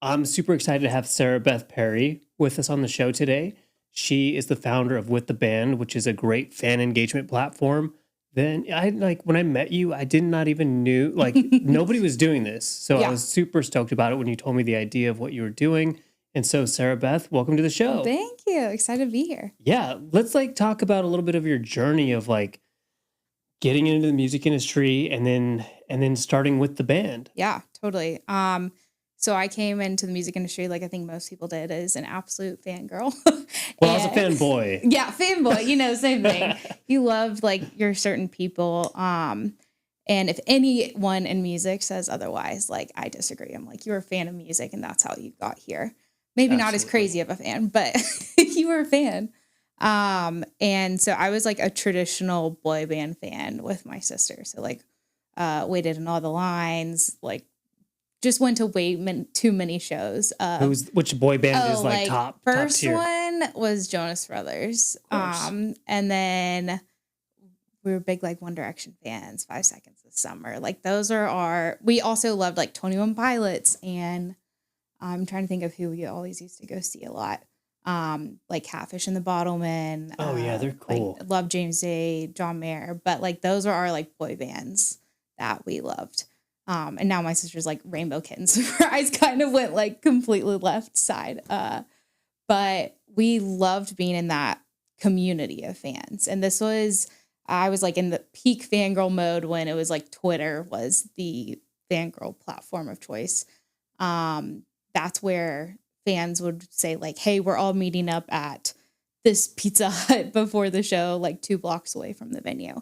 I'm super excited to have Sarah Beth Perry with us on the show today. She is the founder of With the Band, which is a great fan engagement platform. Then I like when I met you, I did not even knew like nobody was doing this. So I Yeah. was super stoked about it when you told me the idea of what you were doing. And so Sarah Beth, welcome to the show. Thank you. Excited to be here. Yeah, let's like talk about a little bit of your journey of like getting into the music industry and then starting with the band. Yeah, totally. So I came into the music industry like I think most people did as an absolute fangirl. Well, I was a fanboy. Yeah, fanboy, same thing. You love like your certain people. And if anyone in music says otherwise, like I disagree. I'm like, you're a fan of music and that's how you got here. Maybe not as Absolutely. crazy of a fan, but you were a fan. And so I was like a traditional boy band fan with my sister. So like waited in all the lines, like just went to too many shows. Which boy band is like top first tier? one was Jonas Brothers. And then we were big like One Direction fans, 5 Seconds of Summer. Like those are we also loved like 21 Pilots, and I'm trying to think of who we always used to go see a lot. Like Catfish and the Bottlemen. Oh yeah, they're cool. Like love James Day, John Mayer, but like those are our like boy bands that we loved. And now my sister's like Rainbow Kittens. Her eyes kind of went like completely left side. But we loved being in that community of fans. And I was like in the peak fangirl mode when it was like Twitter was the fangirl platform of choice. That's where fans would say like, hey, we're all meeting up at this Pizza Hut before the show, like 2 blocks away from the venue.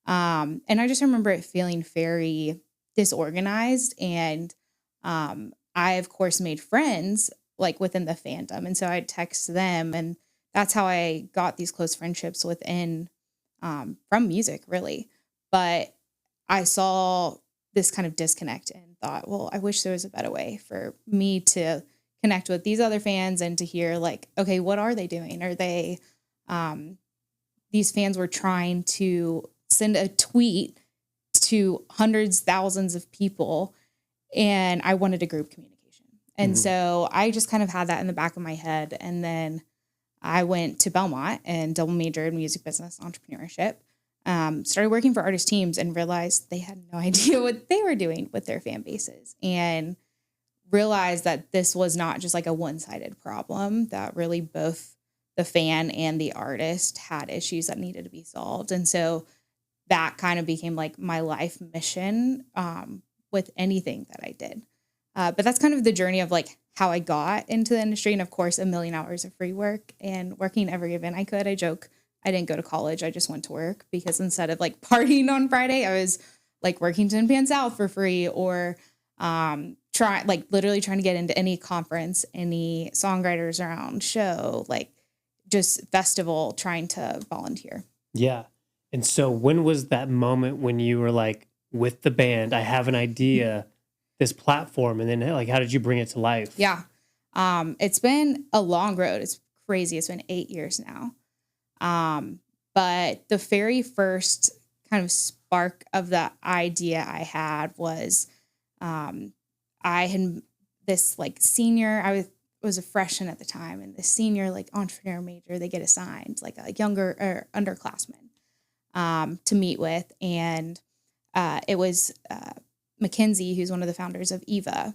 And I just remember it feeling very disorganized. And I, of course, made friends like within the fandom. And so I'd text them. And that's how I got these close friendships within from music, really. But I saw this kind of disconnect and thought, well, I wish there was a better way for me to connect with these other fans and to hear like, okay, what are they doing? Are they, these fans were trying to send a tweet to hundreds, thousands of people, and I wanted a group communication. And so I just kind of had that in the back of my head. And then I went to Belmont and double majored in music business entrepreneurship. Started working for artist teams and realized they had no idea what they were doing with their fan bases, and realized that this was not just like a one-sided problem, that really both the fan and the artist had issues that needed to be solved. And so that kind of became like my life mission with anything that I did. But that's kind of the journey of like how I got into the industry. And of course, 1 million hours of free work and working every event I could. I joke, I didn't go to college. I just went to work because instead of like partying on Friday, I was like working 10 Pan South for free, or literally trying to get into any conference, any songwriters around show, like just festival, trying to volunteer. Yeah. And so when was that moment when you were like, with the band, I have an idea, this platform, and then like, how did you bring it to life? Yeah. It's been a long road. It's crazy. It's been 8 years now. But the very first kind of spark of the idea I had was, I had this like senior, I was a freshman at the time, and the senior like entrepreneur major, they get assigned like a younger or underclassman to meet with. And it was Mackenzie, who's one of the founders of Eva.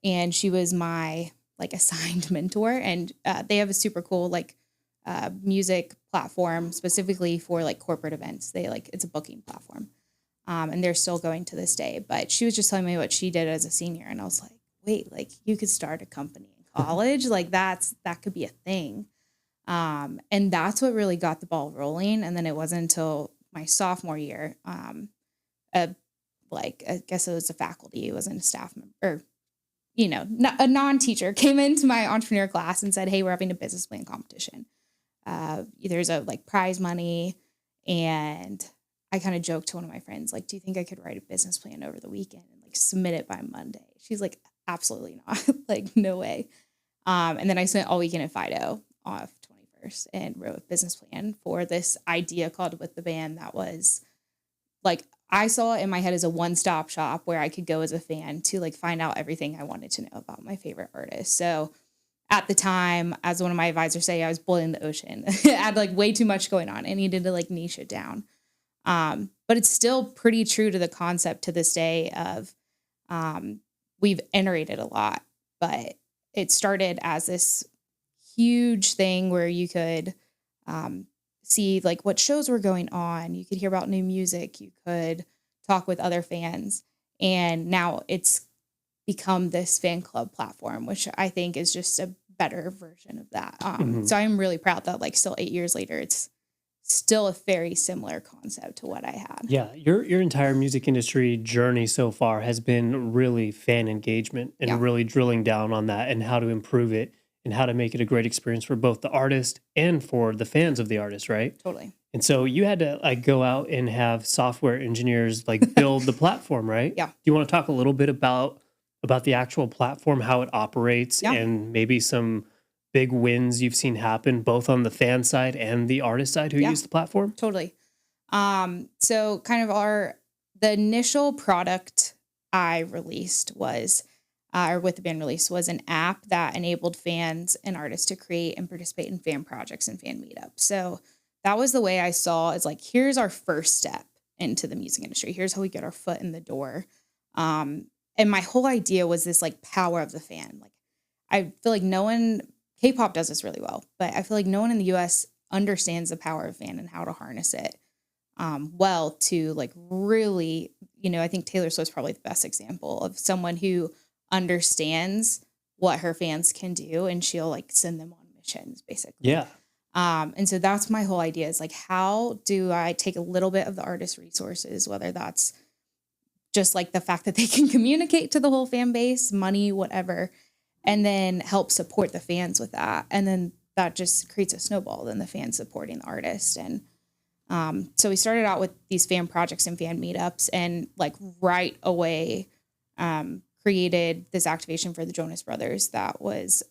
And she was my like assigned mentor. And they have a super cool like music platform specifically for like corporate events. It's a booking platform. And they're still going to this day. But she was just telling me what she did as a senior. And I was like, wait, like you could start a company in college. Like that could be a thing. And that's what really got the ball rolling. And then it wasn't until my sophomore year, I guess it was a faculty, it wasn't a staff member, or, a non-teacher came into my entrepreneur class and said, hey, we're having a business plan competition. There's a like prize money. And I kind of joked to one of my friends, like, do you think I could write a business plan over the weekend and like submit it by Monday? She's like, absolutely not. Like, no way. And then I spent all weekend at Fido off 21st and wrote a business plan for this idea called With the Band that was like, I saw it in my head as a one-stop shop where I could go as a fan to like find out everything I wanted to know about my favorite artist. So at the time, as one of my advisors say, I was boiling the ocean. I had like way too much going on. I needed to like niche it down. But it's still pretty true to the concept to this day of we've iterated a lot, but it started as this huge thing where you could see like what shows were going on. You could hear about new music. You could talk with other fans. And now it's become this fan club platform, which I think is just a better version of that. So I'm really proud that like still 8 years later, it's still a very similar concept to what I had. Yeah, your entire music industry journey so far has been really fan engagement and Yeah. really drilling down on that and how to improve it and how to make it a great experience for both the artist and for the fans of the artist, right? Totally. And so you had to like go out and have software engineers like build the platform, right? Yeah. Do you want to talk a little bit about the actual platform, how it operates, Yeah. and maybe some big wins you've seen happen both on the fan side and the artist side who Yeah. use the platform? Totally. So kind of the initial product I released was, or with the band release, was an app that enabled fans and artists to create and participate in fan projects and fan meetups. So that was the way I saw is like, here's our first step into the music industry. Here's how we get our foot in the door. And my whole idea was this like power of the fan. Like I feel like K-pop does this really well, but I feel like no one in the US understands the power of fan and how to harness it well to like really, I think Taylor Swift's probably the best example of someone who understands what her fans can do and she'll like send them on missions basically. Yeah. And so that's my whole idea is like, how do I take a little bit of the artist's resources, whether that's just like the fact that they can communicate to the whole fan base, money, whatever, and then help support the fans with that. And then that just creates a snowball, then the fans supporting the artist. And so we started out with these fan projects and fan meetups and like right away created this activation for the Jonas Brothers that was,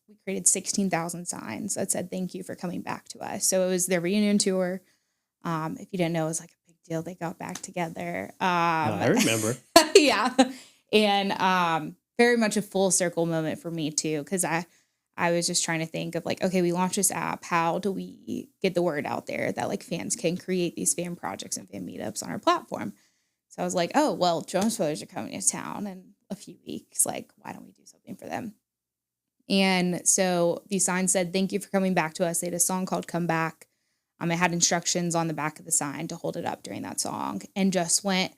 we created 16,000 signs that said, thank you for coming back to us. So it was their reunion tour. If you didn't know, it was like a big deal. They got back together. I remember. Yeah. And very much a full circle moment for me too, because I was just trying to think of like, okay, we launched this app. How do we get the word out there that like fans can create these fan projects and fan meetups on our platform? So I was like, oh, well, Jonas Brothers are coming to town in a few weeks. Like, why don't we do something for them? And so these signs said, thank you for coming back to us. They had a song called Come Back. It had instructions on the back of the sign to hold it up during that song and just went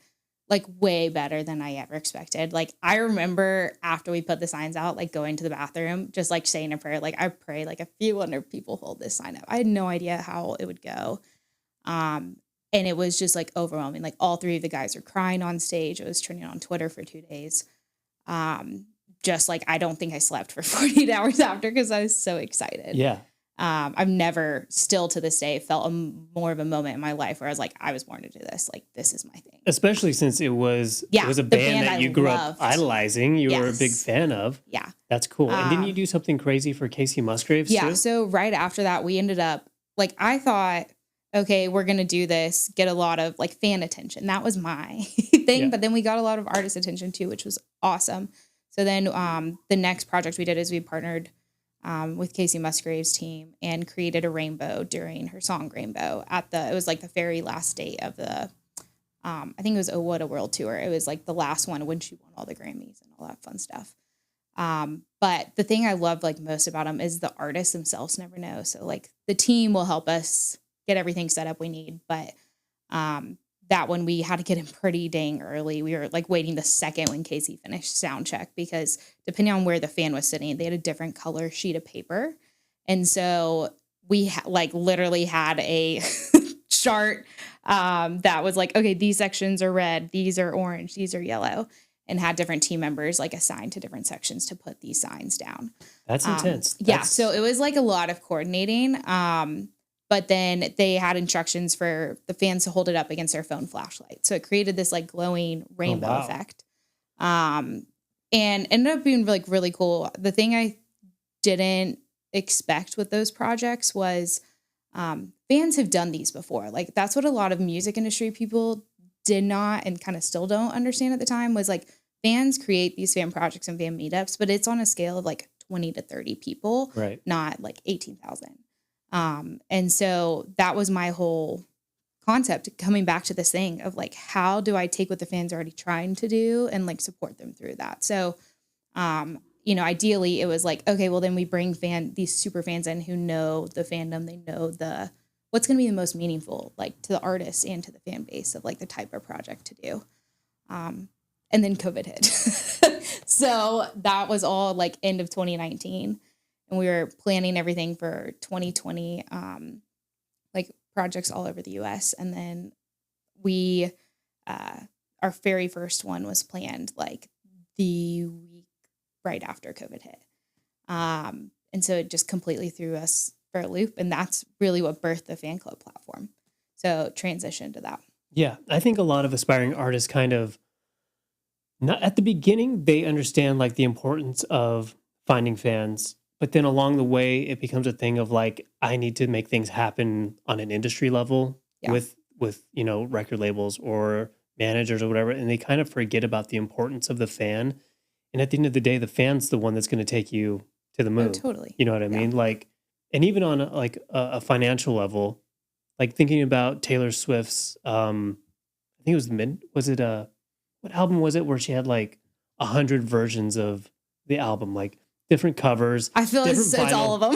like way better than I ever expected. Like I remember after we put the signs out, like going to the bathroom, just like saying a prayer, like I pray like a few hundred people hold this sign up. I had no idea how it would go. And it was just like overwhelming. Like all three of the guys were crying on stage. It was trending on Twitter for 2 days. Just like, I don't think I slept for 48 hours after because I was so excited. Yeah. I've never still to this day felt more of a moment in my life where I was like, I was born to do this. Like, this is my thing. Especially since it was a the band that I you grew loved. up idolizing. You were a big Yes. fan of. Yeah. That's cool. And didn't you do something crazy for KACEY Musgraves Yeah. too? So right after that, we ended up like, I thought, okay, we're going to do this, get a lot of like fan attention. That was my thing. Yeah. But then we got a lot of artist attention too, which was awesome. So then the next project we did is we partnered with KACEY Musgraves' team and created a rainbow during her song Rainbow it was like the very last day of the, I think it was Oh What a World tour. It was like the last one when she won all the Grammys and all that fun stuff. But the thing I loved like most about them is the artists themselves never know. So like the team will help us get everything set up we need. But that one we had to get in pretty dang early. We were like waiting the second when KACEY finished sound check because depending on where the fan was sitting, they had a different color sheet of paper. And so we like literally had a chart that was like, okay, these sections are red, these are orange, these are yellow, and had different team members like assigned to different sections to put these signs down. That's intense. Yeah. So it was like a lot of coordinating. But then they had instructions for the fans to hold it up against their phone flashlight. So it created this like glowing rainbow effect. And ended up being like really cool. The thing I didn't expect with those projects was fans have done these before. Like that's what a lot of music industry people did not and kind of still don't understand at the time was like fans create these fan projects and fan meetups, but it's on a scale of like 20 to 30 people, Right. not like 18,000. And so that was my whole concept, coming back to this thing of like, how do I take what the fans are already trying to do and like support them through that? So, you know, ideally it was like, okay, well then we bring these super fans in who know the fandom, they know what's going to be the most meaningful, like to the artists and to the fan base of like the type of project to do. And then COVID hit. So that was all like end of 2019. And we were planning everything for 2020, like projects all over the US. And then our very first one was planned like the week right after COVID hit. And so it just completely threw us for a loop. And that's really what birthed the fan club platform. So transition to that. Yeah. I think a lot of aspiring artists kind of, not at the beginning, they understand like the importance of finding fans. But then along the way, it becomes a thing of like, I need to make things happen on an industry level with, you know, record labels or managers or whatever. And they kind of forget about the importance of the fan. And at the end of the day, the fan's the one that's going to take you to the moon. Oh, totally. You know what I mean? Like, and even on a financial level, like thinking about Taylor Swift's, I think it was what album was it where she had like 100 versions of the album, like different covers. I feel it's all of them.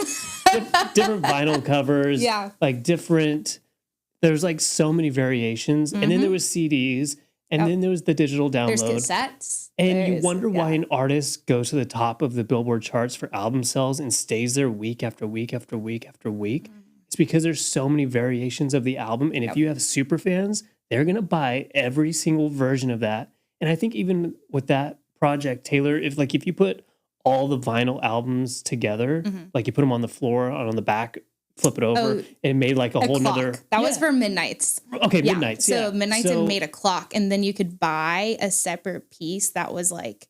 Different vinyl covers. Yeah. Like there's like so many variations. And then there was CDs. And then there was the digital download. There's cassettes. And you wonder why an artist goes to the top of the Billboard charts for album sales and stays there week after week after week after week. It's because there's so many variations of the album. And if you have super fans, they're going to buy every single version of that. And I think even with that project, Taylor, if you put all the vinyl albums together, like you put them on the floor, on the back, flip it over, and made like a whole clock. nother. That was for Midnights. Okay, Midnights. So Midnights had made a clock, and then you could buy a separate piece that was like,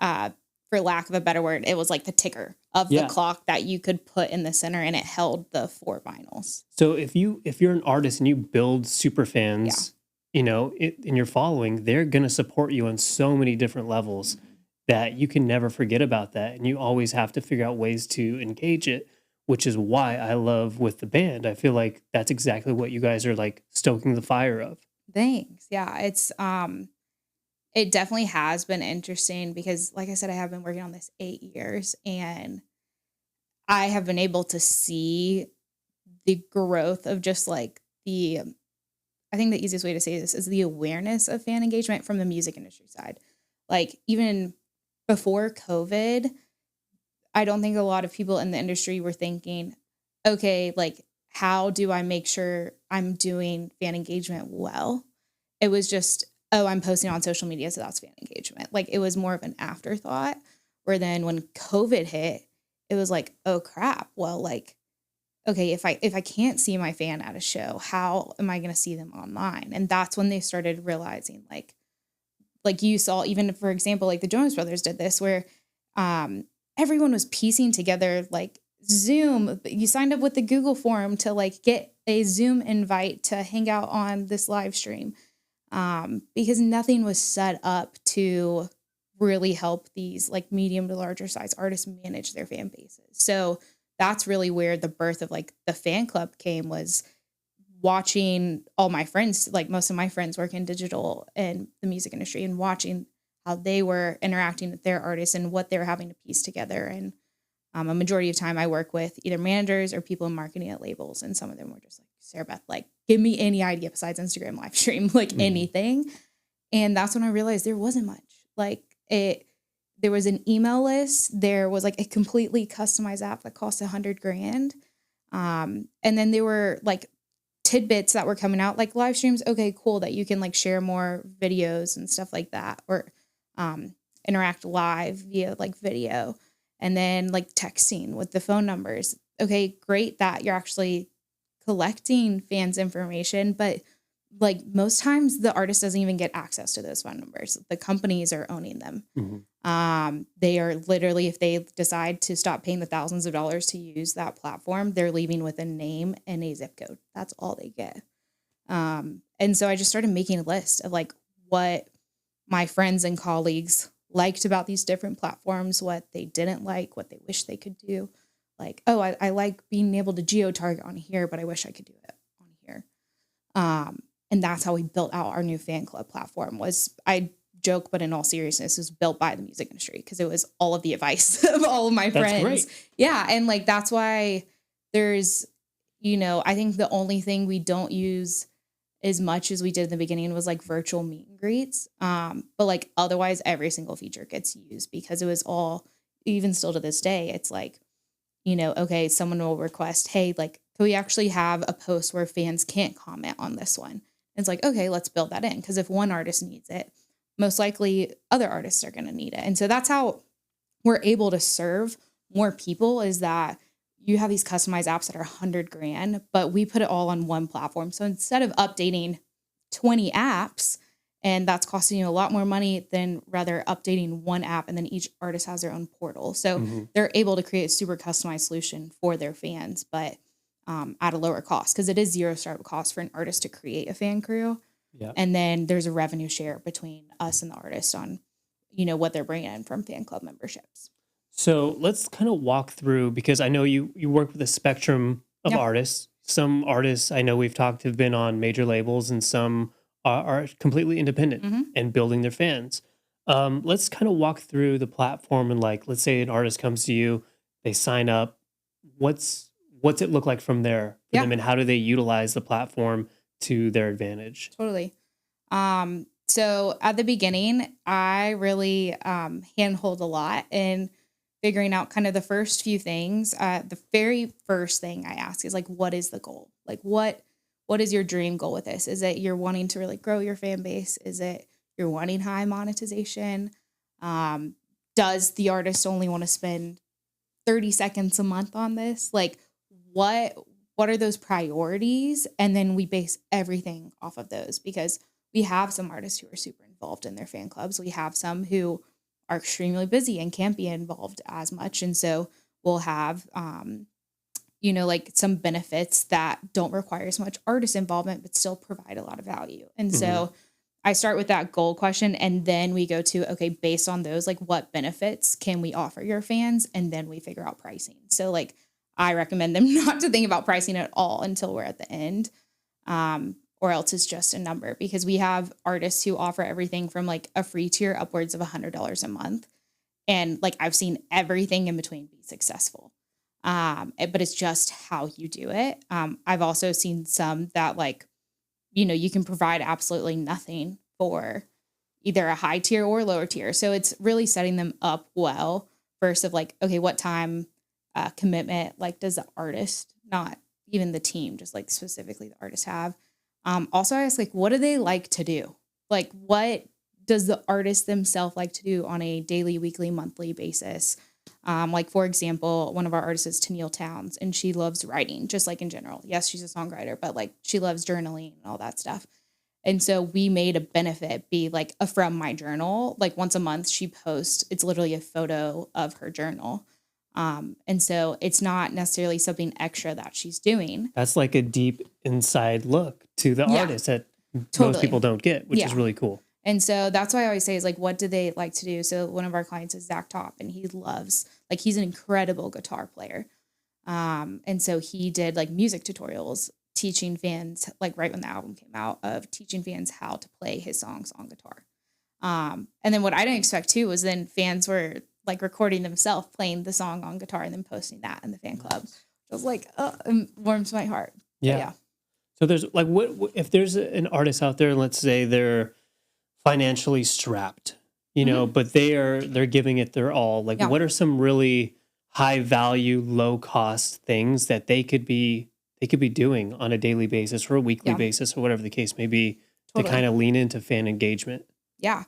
for lack of a better word, it was like the ticker of the clock that you could put in the center, and it held the 4 vinyls. So if you're an artist and you build super fans, you know, in your following, they're gonna support you on so many different levels that you can never forget about that, and you always have to figure out ways to engage it. Which is why I love with the band. I feel like that's exactly what you guys are like stoking the fire of. Thanks. Yeah, it's it definitely has been interesting because like I said, I have been working on this 8 years and I have been able to see the growth of just like I think the easiest way to say this is the awareness of fan engagement from the music industry side. Like even before COVID, I don't think a lot of people in the industry were thinking, okay, like, how do I make sure I'm doing fan engagement well? It was just, oh, I'm posting on social media, so that's fan engagement. Like, it was more of an afterthought. Where then when COVID hit, it was like, oh crap. Well, like, okay, if I can't see my fan at a show, how am I going to see them online? And that's when they started realizing, like you saw, even for example, like the Jonas Brothers did this, where everyone was piecing together like Zoom. You signed up with the Google form to like get a Zoom invite to hang out on this live stream, because nothing was set up to really help these like medium to larger size artists manage their fan bases. So that's really where the birth of like the fan club came, was watching all my friends, like most of my friends work in digital and the music industry, and watching how they were interacting with their artists and what they were having to piece together. And a majority of time I work with either managers or people in marketing at labels. And some of them were just like, Sarah Beth, like, give me any idea besides Instagram live stream, like anything. And that's when I realized there wasn't much. Like there was an email list. There was like a completely customized app that cost $100,000. And then there were like tidbits that were coming out, like live streams. Okay, cool, that you can like share more videos and stuff like that, or interact live via like video, and then like texting with the phone numbers. Okay, great that you're actually collecting fans' information, but like most times the artist doesn't even get access to those phone numbers. The companies are owning them. They are literally, if they decide to stop paying the thousands of dollars to use that platform, they're leaving with a name and a zip code. That's all they get. And so I just started making a list of like what my friends and colleagues liked about these different platforms, what they didn't like, what they wish they could do. Like, oh, I like being able to geo-target on here, but I wish I could do it on here. And that's how we built out our new fan club platform. Was I joke, but in all seriousness, it was built by the music industry because it was all of the advice of all of my That's friends. great. Yeah. And like, that's why there's, I think the only thing we don't use as much as we did in the beginning was like virtual meet and greets. But like otherwise every single feature gets used because it was all, even still to this day, it's like, okay, someone will request, hey, like, can we actually have a post where fans can't comment on this one? And it's like, okay, let's build that in. Because if one artist needs it, most likely other artists are going to need it. And so that's how we're able to serve more people, is that you have these customized apps that are $100,000, but we put it all on one platform. So instead of updating 20 apps, and that's costing you a lot more money than rather updating one app, and then each artist has their own portal. So they're able to create a super customized solution for their fans, but at a lower cost, because it is zero startup cost for an artist to create a fan crew. Yeah. And then there's a revenue share between us and the artist on, what they're bringing in from fan club memberships. So let's kind of walk through, because I know you work with a spectrum of Yeah. artists. Some artists I know we've talked have been on major labels, and some are completely independent and building their fans. Let's kind of walk through the platform, and like, let's say an artist comes to you, they sign up. What's it look like from there for Yeah. them, and how do they utilize the platform to their advantage? Totally. So at the beginning, I really handhold a lot in figuring out kind of the first few things. The very first thing I ask is like, what is the goal? Like, what is your dream goal with this? Is it you're wanting to really grow your fan base? Is it you're wanting high monetization? Does the artist only want to spend 30 seconds a month on this? Like, what are those priorities? And then we base everything off of those, because we have some artists who are super involved in their fan clubs. We have some who are extremely busy and can't be involved as much. And so we'll have, like some benefits that don't require as much artist involvement, but still provide a lot of value. And so I start with that goal question, and then we go to, okay, based on those, like what benefits can we offer your fans? And then we figure out pricing. So like, I recommend them not to think about pricing at all until we're at the end, or else it's just a number, because we have artists who offer everything from like a free tier upwards of $100 a month. And like, I've seen everything in between be successful. But it's just how you do it. I've also seen some that like, you can provide absolutely nothing for either a high tier or lower tier. So it's really setting them up well first of like, okay, what time commitment, like does the artist, not even the team, just like specifically the artist have. Also I ask like, what do they like to do? Like, what does the artist themselves like to do on a daily, weekly, monthly basis? Like for example, one of our artists is TENILLE TOWNES, and she loves writing, just like in general. Yes, she's a songwriter, but like she loves journaling and all that stuff. And so we made a benefit be like a From My Journal. Like once a month she posts, it's literally a photo of her journal. And so it's not necessarily something extra that she's doing. That's like a deep inside look to the artist that most people don't get, which is really cool. And so that's why I always say is like, what do they like to do? So one of our clients is Zach Top, and he loves, like, he's an incredible guitar player. And so he did like music tutorials, teaching fans, like right when the album came out, of teaching fans how to play his songs on guitar. And then what I didn't expect too was then fans were like recording themselves playing the song on guitar and then posting that in the fan club. I was like, oh, it warms my heart. Yeah. So there's like, what if there's an artist out there, let's say they're financially strapped, but they're giving it their all. Like, what are some really high value, low cost things that they could be doing on a daily basis or a weekly basis or whatever the case may be to kind of lean into fan engagement? Yeah.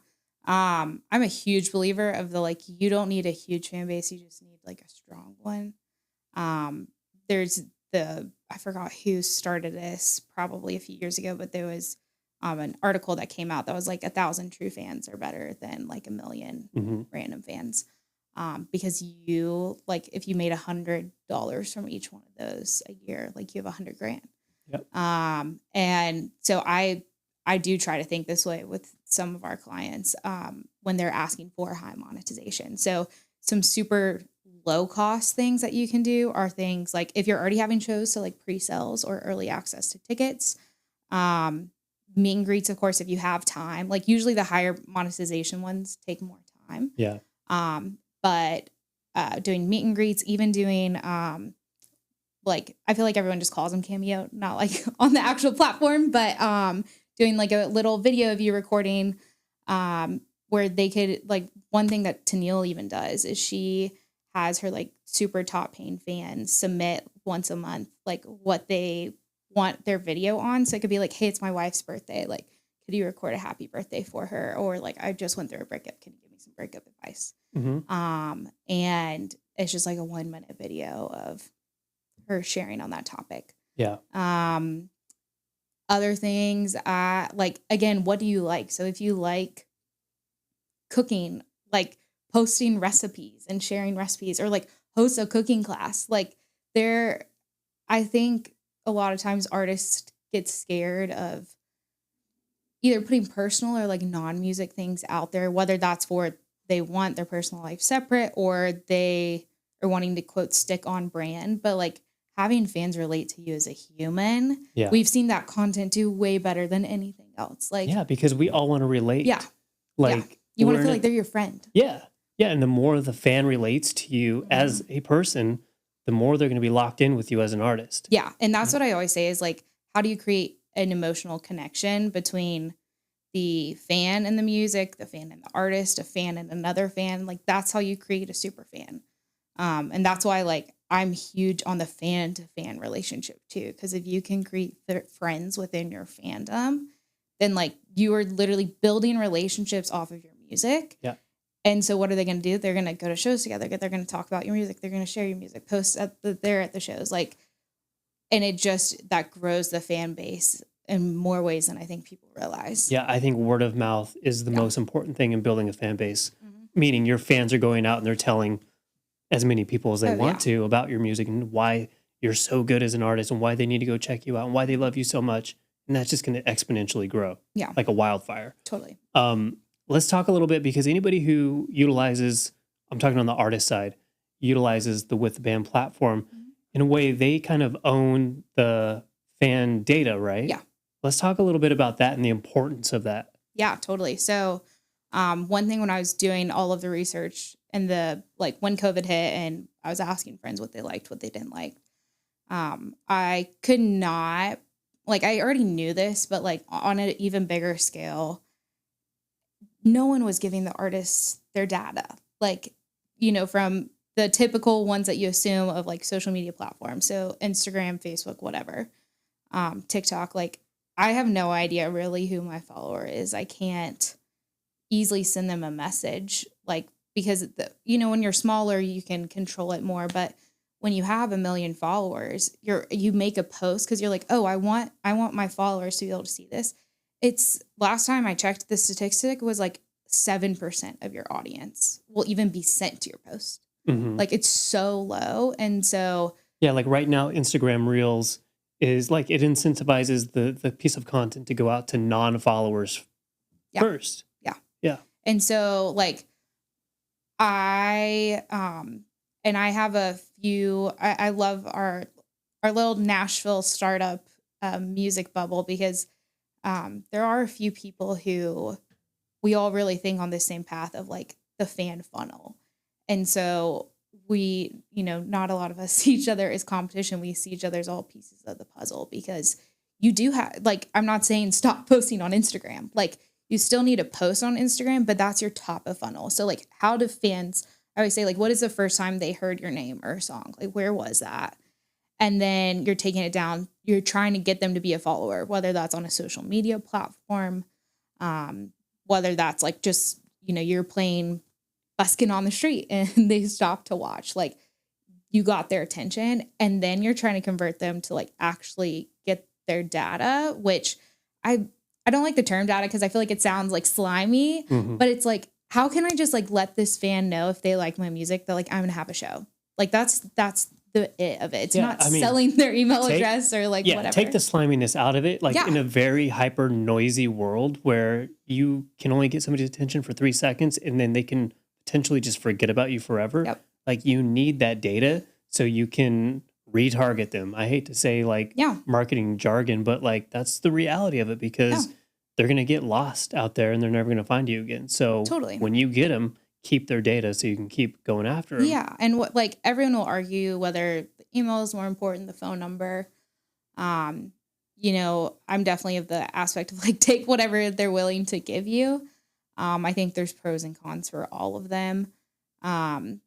I'm a huge believer of the, like, you don't need a huge fan base. You just need like a strong one. There's I forgot who started this probably a few years ago, but there was an article that came out that was like 1,000 true fans are better than like 1,000,000 random fans. Because you, like, if you made $100 from each one of those a year, like you have $100,000. Yep. And so I do try to think this way with some of our clients when they're asking for high monetization. So some super low cost things that you can do are things like if you're already having shows, so like pre-sales or early access to tickets, meet and greets, of course, if you have time. Like usually the higher monetization ones take more time. Yeah. But doing meet and greets, even doing like I feel like everyone just calls them Cameo, not like on the actual platform, but doing like a little video of you recording where they could like one thing that TENILLE even does is she has her like super top paying fans submit once a month like what they want their video on. So it could be like, hey, it's my wife's birthday. Like, could you record a happy birthday for her? Or like, I just went through a breakup. Can you give me some breakup advice? And it's just like a 1 minute video of her sharing on that topic. Yeah. Other things, like, again, what do you like? So if you like cooking, like posting recipes and sharing recipes or like host a cooking class, like I think a lot of times artists get scared of either putting personal or like non-music things out there, whether that's for they want their personal life separate or they are wanting to quote stick on brand, but like having fans relate to you as a human. Yeah. We've seen that content do way better than anything else. Like, yeah, because we all want to relate. Yeah. Like you want to feel like they're your friend. Yeah. Yeah. And the more the fan relates to you as a person, the more they're going to be locked in with you as an artist. Yeah. And that's what I always say is like, how do you create an emotional connection between the fan and the music, the fan and the artist, a fan and another fan? Like that's how you create a super fan. And that's why like I'm huge on the fan to fan relationship too. Cause if you can create friends within your fandom, then like you are literally building relationships off of your music. Yeah. And so what are they going to do? They're going to go to shows together. They're going to talk about your music. They're going to share your music, post they're at the shows. Like, and it just, that grows the fan base in more ways than I think people realize. Yeah. I think word of mouth is the most important thing in building a fan base, meaning your fans are going out and they're telling as many people as they want to about your music and why you're so good as an artist and why they need to go check you out and why they love you so much. And that's just going to exponentially grow. Yeah. Like a wildfire. Totally. Let's talk a little bit because anybody who utilizes, I'm talking on the artist side, utilizes the With the Band platform, in a way they kind of own the fan data, right? Yeah. Let's talk a little bit about that and the importance of that. Yeah, totally. So one thing when I was doing all of the research and the, like when COVID hit and I was asking friends what they liked, what they didn't like, I could not, like I already knew this, but like on an even bigger scale, no one was giving the artists their data. Like, you know, from the typical ones that you assume of like social media platforms. So Instagram, Facebook, whatever, TikTok, like I have no idea really who my follower is. I can't easily send them a message, like, because, you know, when you're smaller, you can control it more. But when you have 1 million followers, you make a post because you're like, oh, I want my followers to be able to see this. It's last time I checked the statistic was like 7% of your audience will even be sent to your post. Like it's so low. And so, yeah, like right now, Instagram Reels is like, it incentivizes the piece of content to go out to non-followers first. Yeah. Yeah. And so like I have a few, I love our little Nashville startup music bubble because there are a few people who we all really think on the same path of like the fan funnel. And so we, you know, not a lot of us see each other as competition. We see each other as all pieces of the puzzle because you do have, like, I'm not saying stop posting on Instagram. Like you still need to post on Instagram, but that's your top of funnel. So like how do fans, I always say like, what is the first time they heard your name or a song? Like where was that? And then you're taking it down. You're trying to get them to be a follower, whether that's on a social media platform, whether that's like just, you know, you're playing busking on the street and they stop to watch. Like you got their attention and then you're trying to convert them to like actually get their data, which I don't like the term data because I feel like it sounds like slimy, but it's like, how can I just like let this fan know if they like my music that like I'm going to have a show? Like that's the it of it. It's Yeah, not I mean, selling their email take address or like yeah, whatever. take the sliminess out of it. Like in Yeah, a very hyper noisy world where you can only get somebody's attention for 3 seconds and then they can potentially just forget about you forever. yep, Like you need that data so you can retarget them. I hate to say like yeah, marketing jargon, but like that's the reality of it yeah, because they're going to get lost out there and they're never going to find you again. So totally. when you get them, keep their data so you can keep going after them. Yeah, and what like everyone will argue whether the email is more important, the phone number. Um, I'm definitely of the aspect of like take whatever they're willing to give you. I think there's pros and cons for all of them. Um,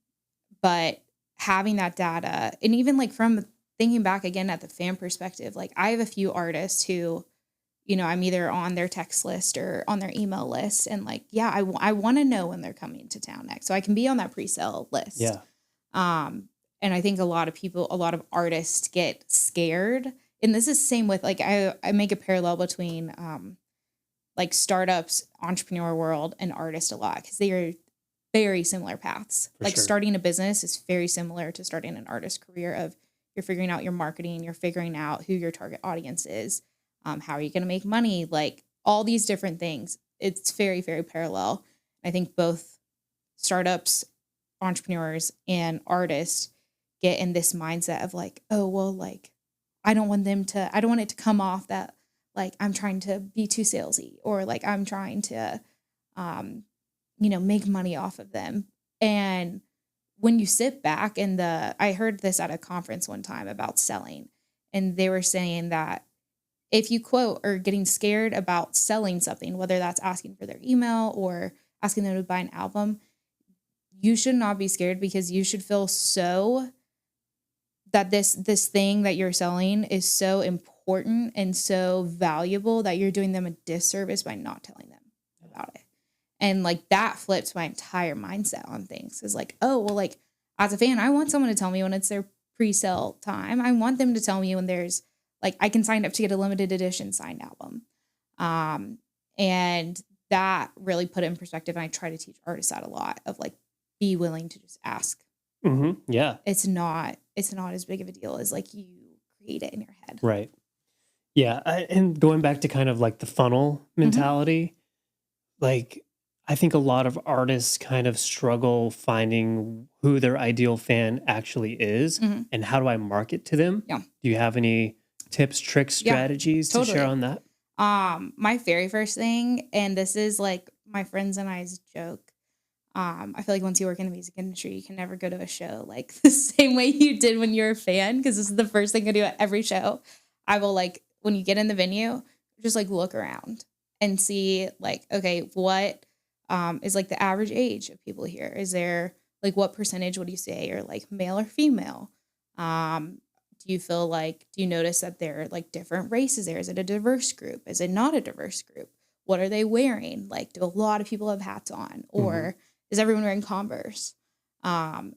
but having that data and even like from thinking back again at the fan perspective, like I have a few artists who, I'm either on their text list or on their email list. And like, yeah, I want to know when they're coming to town next. So I can be on that pre-sale list. Yeah. And I think a lot of artists get scared. And this is the same with like, I make a parallel between like startups, entrepreneur world, and artist a lot because they are very similar paths. For Like sure. starting a business is very similar to starting an artist career of you're figuring out your marketing, you're figuring out who your target audience is, how are you going to make money, like all these different things. It's very, very parallel. I think both startups, entrepreneurs, and artists get in this mindset of like, oh, well, like, I don't want it to come off that like I'm trying to be too salesy or like I'm trying to, make money off of them. And when you sit back I heard this at a conference one time about selling, and they were saying that if you quote are getting scared about selling something, whether that's asking for their email or asking them to buy an album, you should not be scared because you should feel so that this thing that you're selling is so important and so valuable that you're doing them a disservice by not telling them about it. And like that flips my entire mindset on things. Is like, oh, well, like as a fan, I want someone to tell me when it's their pre-sale time. I want them to tell me when there's like I can sign up to get a limited edition signed album. And that really put it in perspective. And I try to teach artists that a lot of like be willing to just ask. Yeah. It's not as big of a deal as like you create it in your head. Right. Yeah. And going back to kind of like the funnel mentality, like I think a lot of artists kind of struggle finding who their ideal fan actually is and how do I market to them? Yeah. Do you have any tips, tricks, strategies to share on that? My very first thing, and this is like my friends and I's joke. I feel like once you work in the music industry, you can never go to a show like the same way you did when you're a fan, because this is the first thing I do at every show. I will like, when you get in the venue, just like look around and see like, okay, what is like the average age of people here? Is there like, what percentage would you say are like male or female? Do you notice that there are like different races there? Is it a diverse group? Is it not a diverse group? What are they wearing? Like, do a lot of people have hats on, or is everyone wearing Converse? And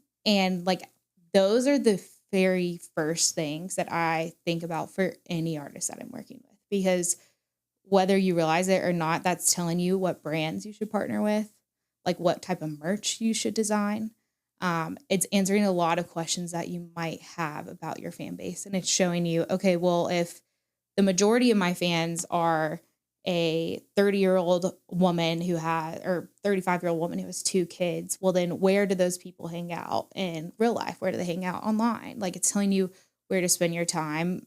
like, those are the very first things that I think about for any artist that I'm working with, because whether you realize it or not, that's telling you what brands you should partner with, like what type of merch you should design. It's answering a lot of questions that you might have about your fan base. And it's showing you, okay, well, if the majority of my fans are a 30-year-old woman or 35-year-old woman who has 2 kids, well, then where do those people hang out in real life? Where do they hang out online? Like, it's telling you where to spend your time,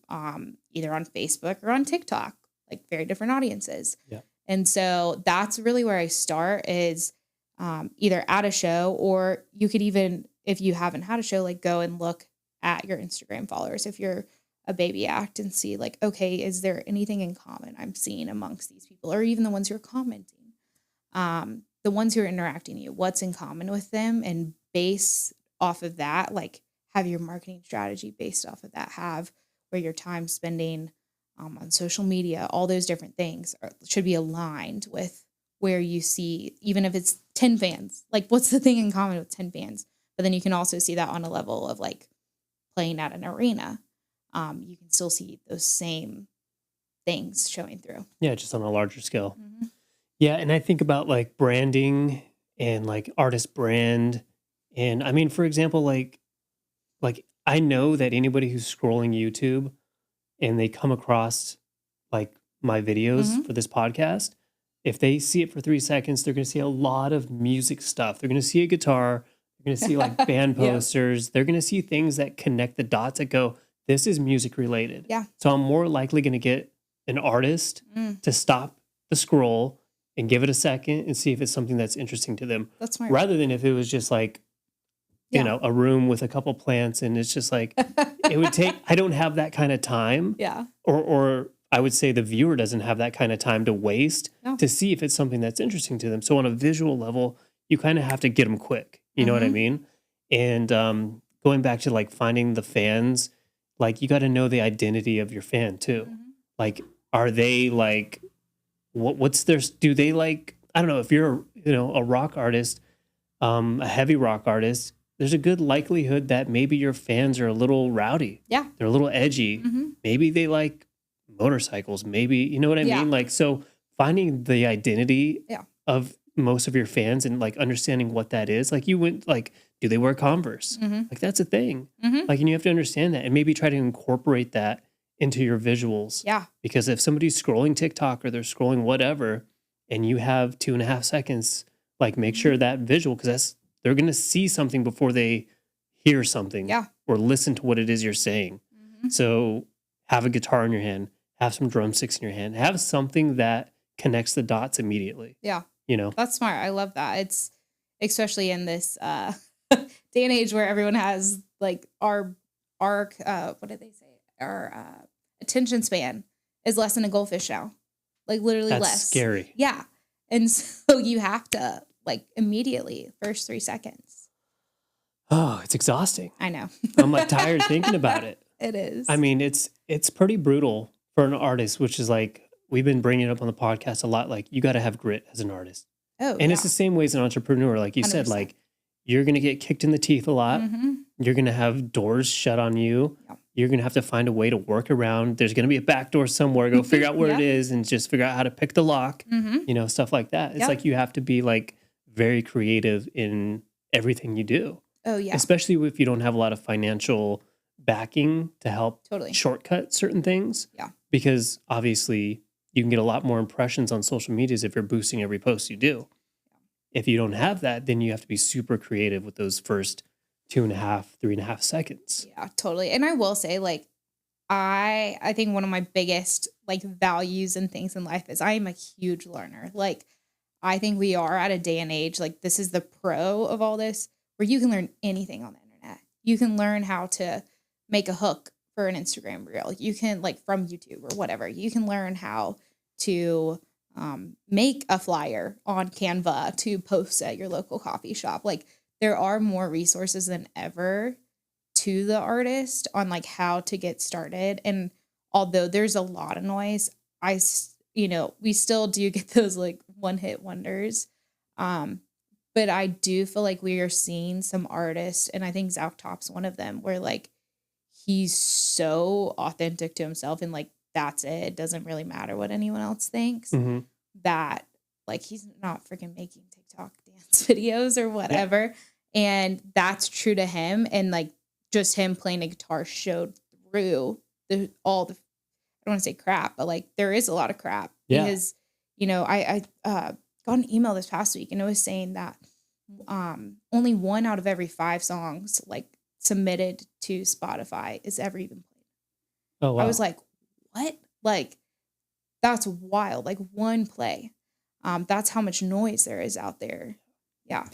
either on Facebook or on TikTok, like very different audiences. Yeah. And so that's really where I start is either at a show, or you could even, if you haven't had a show, like go and look at your Instagram followers if you're a baby act and see like, okay, is there anything in common I'm seeing amongst these people, or even the ones who are commenting, the ones who are interacting with you, what's in common with them, and base off of that, like have your marketing strategy based off of that, have where your time spending on social media, all those different things should be aligned with where you see, even if it's 10 fans, like what's the thing in common with 10 fans? But then you can also see that on a level of like playing at an arena. You can still see those same things showing through. Yeah, just on a larger scale. Yeah, and I think about like branding and like artist brand. And I mean, for example, like like, I know that anybody who's scrolling YouTube and they come across like my videos Mhm. for this podcast, if they see it for 3 seconds, they're going to see a lot of music stuff. They're going to see a guitar. They're going to see like band Yep. posters. They're going to see things that connect the dots that go, this is music related. Yeah. So I'm more likely going to get an artist Mm, to stop the scroll and give it a second and see if it's something that's interesting to them, that's smart. rather than if it was just like, Yeah. a room with a couple plants and it's just like, it would take, I don't have that kind of time, Yeah. or I would say the viewer doesn't have that kind of time to waste No. to see if it's something that's interesting to them. So on a visual level, you kind of have to get them quick. You know what I Mhm. mean? And going back to like finding the fans, like you got to know the identity of your fan too. Mhm. Like, are they like, what's their, do they like, I don't know, if you're, a rock artist, a heavy rock artist, there's a good likelihood that maybe your fans are a little rowdy. Yeah. They're a little edgy. Mhm. Maybe they like motorcycles. Maybe, you know what I Yeah. mean? Like, so finding the identity Yeah. of most of your fans and like understanding what that is. Like, you went, like, do they wear Converse? Mhm. Like, that's a thing. Mhm. Like, and you have to understand that and maybe try to incorporate that into your visuals. Yeah. Because if somebody's scrolling TikTok or they're scrolling whatever, and you have 2.5 seconds, like make Mhm. sure that visual, because they're gonna see something before they hear something Yeah. or listen to what it is you're saying. Mhm. So have a guitar in your hand, have some drumsticks in your hand, have something that connects the dots immediately. Yeah. You know? That's smart. I love that. It's especially in this day and age where everyone has like our what did they say? Our attention span is less than a goldfish now. Like literally That's less. scary. Yeah. And so you have to like immediately first 3 seconds. Oh, it's exhausting. I know. I'm like tired thinking about it. It is. I mean, it's pretty brutal for an artist, which is like we've been bringing it up on the podcast a lot. Like you got to have grit as an artist, Oh and yeah. it's the same way as an entrepreneur. Like you said, 100%. like you're gonna get kicked in the teeth a lot. Mm-hmm. You're gonna have doors shut on you. Yeah. You're gonna have to find a way to work around. There's gonna be a back door somewhere. Go figure out where it Yeah. is and just figure out how to pick the lock. Mm-hmm. Stuff like that. It's Yep. like you have to be like very creative in everything you do, Oh yeah. especially if you don't have a lot of financial backing to help Totally. shortcut certain things. Yeah. Because obviously you can get a lot more impressions on social medias if you're boosting every post you do. If you don't have that, then you have to be super creative with those first 2.5, 3.5 seconds. Yeah, totally. And I will say, like, I think one of my biggest like values and things in life is I am a huge learner. Like, I think we are at a day and age, like this is the pro of all this, where you can learn anything on the internet. You can learn how to make a hook for an Instagram reel. You can like from YouTube or whatever. You can learn how to make a flyer on Canva to post at your local coffee shop. Like there are more resources than ever to the artist on like how to get started. And although there's a lot of noise, we still do get those like one hit wonders. But I do feel like we are seeing some artists, and I think Zach Top's one of them, where like he's so authentic to himself and like that's it. It doesn't really matter what anyone else thinks. Mhm. That like he's not freaking making TikTok dance videos or whatever. And that's true to him. And like just him playing a guitar showed through all the I don't want to say crap, but like there is a lot of crap Yeah. because I got an email this past week and it was saying that only 1 out of every 5 songs like submitted to Spotify is ever even played. Oh, wow. I was like, what? Like that's wild. Like 1 play. That's how much noise there is out there. Yeah.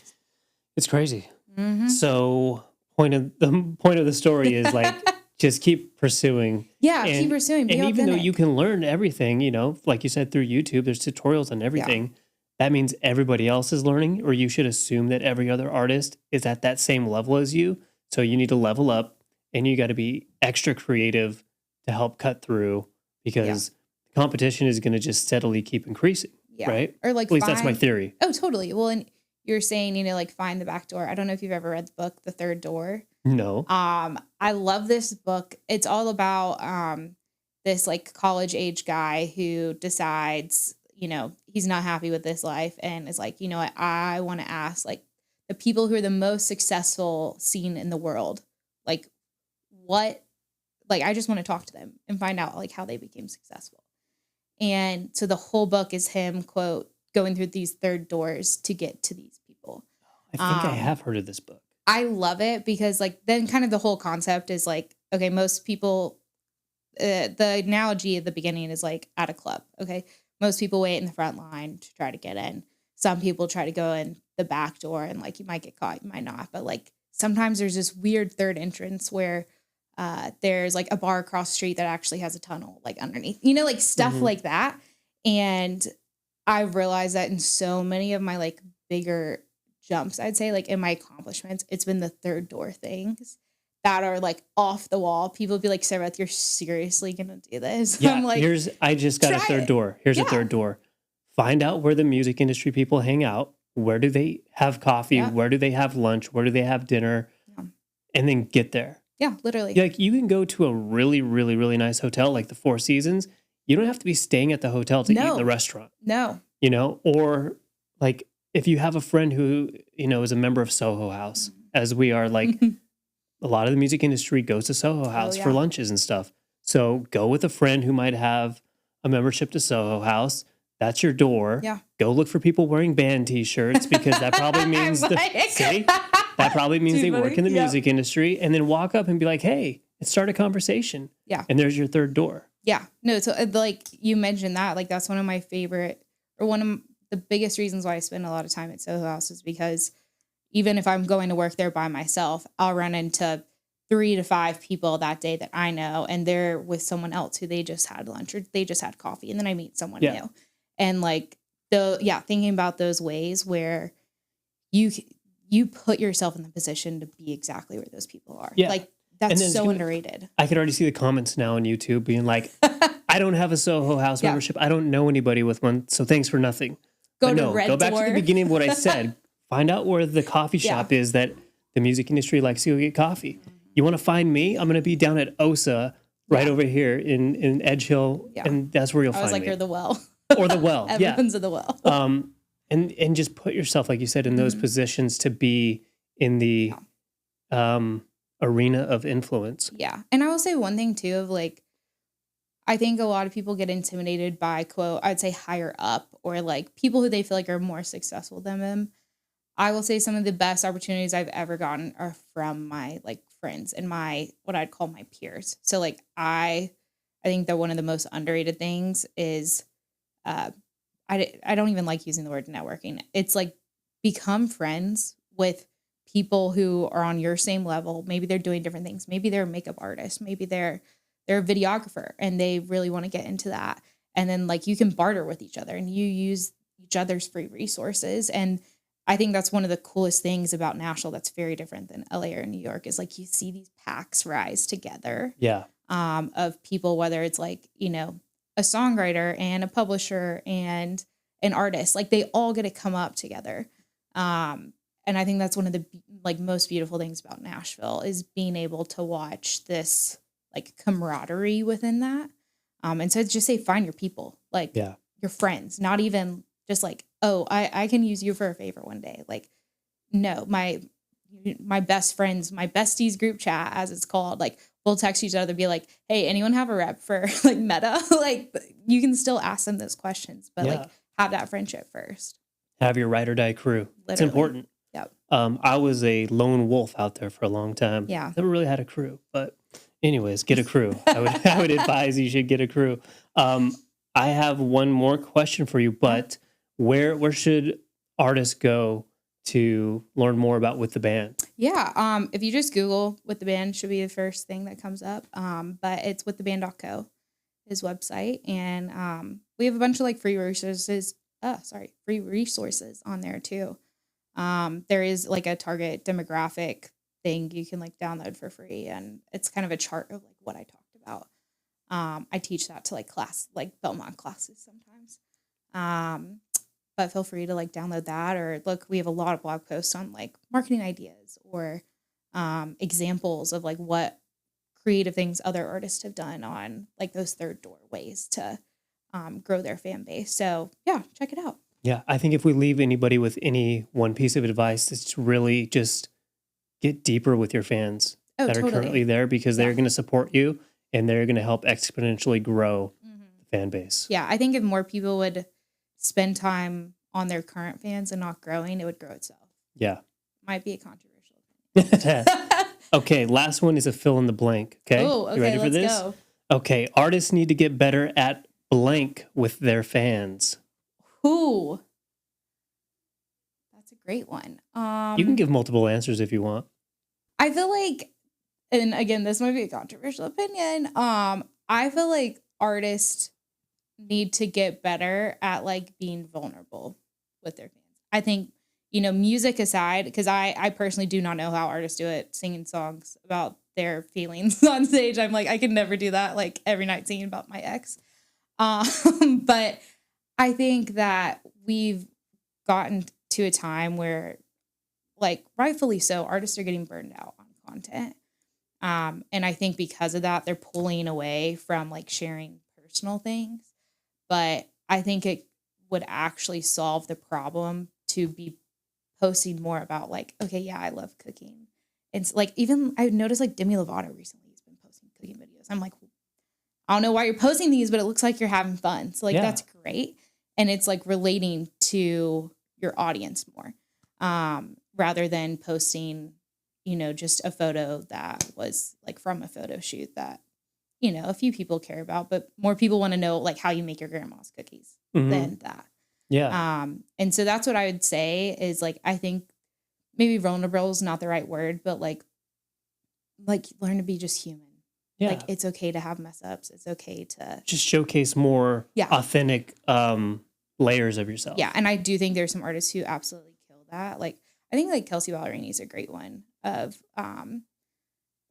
It's crazy. Mm-hmm. So the point of the story is like just keep pursuing. Yeah, And- keep pursuing. Be And even though authentic. you can learn everything, like you said, through YouTube, there's tutorials on everything. That means everybody else is learning, or you should assume that every other artist is at that same level as you. So you need to level up and you got to be extra creative to help cut through because competition is going to just steadily keep increasing. Yeah. Right? Or like At least that's my find- theory. Oh, totally. Well, and you're saying, like find the back door. I don't know if you've ever read the book, The Third Door. No. I love this book. It's all about this like college age guy who decides, he's not happy with this life and is like, you know what, I want to ask like the people who are the most successful seen in the world, like what, like, I just want to talk to them and find out like how they became successful. And so the whole book is him, quote, going through these third doors to get to these people. I think I have heard of this book. I love it because like then kind of the whole concept is like, okay, most people, the analogy at the beginning is like at a club. Okay. Most people wait in the front line to try to get in. Some people try to go in the back door and like you might get caught, you might not. But like sometimes there's this weird third entrance where there's like a bar across the street that actually has a tunnel like underneath, like stuff like that. And I realized that in so many of my like bigger jumps, I'd say like in my accomplishments, it's been the third door things that are like off the wall. People be like, Sarah, you're seriously going to do this? Yeah, I'm like, I just got a third door. Here's a third door. Find out where the music industry people hang out. Where do they have coffee? Yeah. Where do they have lunch? Where do they have dinner? Yeah. And then get there. Yeah, literally. Like you can go to a really, really, really nice hotel like the Four Seasons. You don't have to be staying at the hotel to eat in the restaurant. No. Or like if you have a friend who, is a member of Soho House, as we are, like a lot of the music industry goes to Soho House for lunches and stuff. So go with a friend who might have a membership to Soho House. That's your door. Yeah. Go look for people wearing band t-shirts because that probably means that probably means they work in the music industry, and then walk up and be like, hey, let's start a conversation. Yeah. And there's your third door. Yeah. No, so like you mentioned that, like that's one of my favorite, or one of the biggest reasons why I spend a lot of time at Soho House is because even if I'm going to work there by myself, I'll run into 3 to 5 people that day that I know, and they're with someone else who they just had lunch or they just had coffee, and then I meet someone new. And like thinking about those ways where you put yourself in the position to be exactly where those people are. Yeah. Like that's so underrated. I could already see the comments now on YouTube being like, I don't have a Soho House membership. I don't know anybody with one. So thanks for nothing. Go back to the beginning of what I said. Find out where the coffee shop is that the music industry likes to go get coffee. You want to find me? I'm going to be down at OSA right over here in Edge Hill. Yeah. And that's where you'll find me. I was like, you're the well. Or the well. Everyone's at the well. And just put yourself, like you said, in those positions to be in the arena of influence. Yeah. And I will say one thing too of like, I think a lot of people get intimidated by, quote, I'd say higher up, or like people who they feel like are more successful than them. I will say some of the best opportunities I've ever gotten are from my like friends and my, what I'd call my peers. So like, I think that one of the most underrated things is, I don't even like using the word networking. It's like become friends with people who are on your same level. Maybe they're doing different things. Maybe they're a makeup artist. Maybe they're a videographer and they really want to get into that. And then like you can barter with each other and you use each other's free resources. And I think that's one of the coolest things about Nashville that's very different than LA or New York is like you see these packs rise together. Yeah. Of people, whether it's like, a songwriter and a publisher and an artist, like they all get to come up together. And I think that's one of the like most beautiful things about Nashville is being able to watch this like camaraderie within that. And so just say, find your people, like your friends, not even just like, oh, I can use you for a favor one day. Like, no, my best friends, my besties group chat, as it's called, like we'll text each other, be like, hey, anyone have a rep for like Meta? Like you can still ask them those questions, but like have that friendship first. Have your ride or die crew. Literally. It's important. Yep. I was a lone wolf out there for a long time. Yeah. Never really had a crew, but anyways, get a crew. I would advise you should get a crew. I have one more question for you, but where should artists go to learn more about With the Band? Yeah. If you just Google With the Band, should be the first thing that comes up. But it's withtheband.co, his website. And we have a bunch of like free resources on there too. There is like a target demographic thing you can like download for free. And it's kind of a chart of like what I talked about. I teach that to like Belmont classes sometimes. But feel free to like download that or look, we have a lot of blog posts on like marketing ideas or examples of like what creative things other artists have done on like those third door ways to grow their fan base. So yeah, check it out. Yeah, I think if we leave anybody with any one piece of advice, it's really just get deeper with your fans. Oh, that are currently totally. there because they're Yeah. going to support you and they're going to help exponentially grow the fan base. Yeah, I think if more people would spend time on their current fans and not growing, it would grow itself. Yeah. Might be a controversial opinion. Okay, last one is a fill in the blank. Okay, Oh, okay, you ready for let's this? go. Okay, artists need to get better at blank with their fans. Ooh, that's a great one. You can give multiple answers if you want. I feel like, and again, this might be a controversial opinion. I feel like artists need to get better at like being vulnerable with their fans. I think, music aside, because I personally do not know how artists do it, singing songs about their feelings on stage. I'm like, I could never do that, like every night singing about my ex. But I think that we've gotten to a time where, like, rightfully so, artists are getting burned out on content. And I think because of that, they're pulling away from like sharing personal things. But I think it would actually solve the problem to be posting more about like, okay, yeah, I love cooking. It's like, even I noticed like Demi Lovato recently has been posting cooking videos. I'm like, I don't know why you're posting these, but it looks like you're having fun. So like, that's great. And it's like relating to your audience more, rather than posting, just a photo that was like from a photo shoot that, a few people care about, but more people want to know like how you make your grandma's cookies than that. Yeah. And so that's what I would say is like, I think maybe vulnerable is not the right word, but like learn to be just human. Yeah. Like it's okay to have mess ups. It's okay to just showcase more authentic layers of yourself. Yeah. And I do think there's some artists who absolutely kill that. Like I think like Kelsey Ballerini is a great one of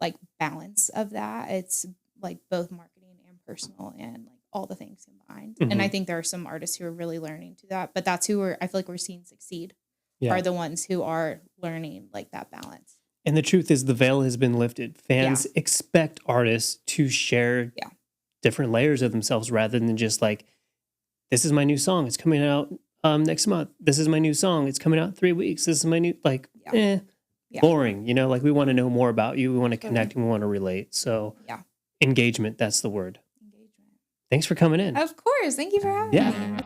like balance of that. It's like both marketing and personal and like all the things combined. And I think there are some artists who are really learning to that, but that's who I feel like we're seeing succeed are the ones who are learning like that balance. And the truth is the veil has been lifted. Fans expect artists to share different layers of themselves rather than just like, this is my new song. It's coming out next month. This is my new song. It's coming out in 3 weeks. This is my new, like, boring. Like we want to know more about you. We want to connect and we want to relate. So engagement, that's the word. Engagement. Thanks for coming in. Of course. Thank you for having me.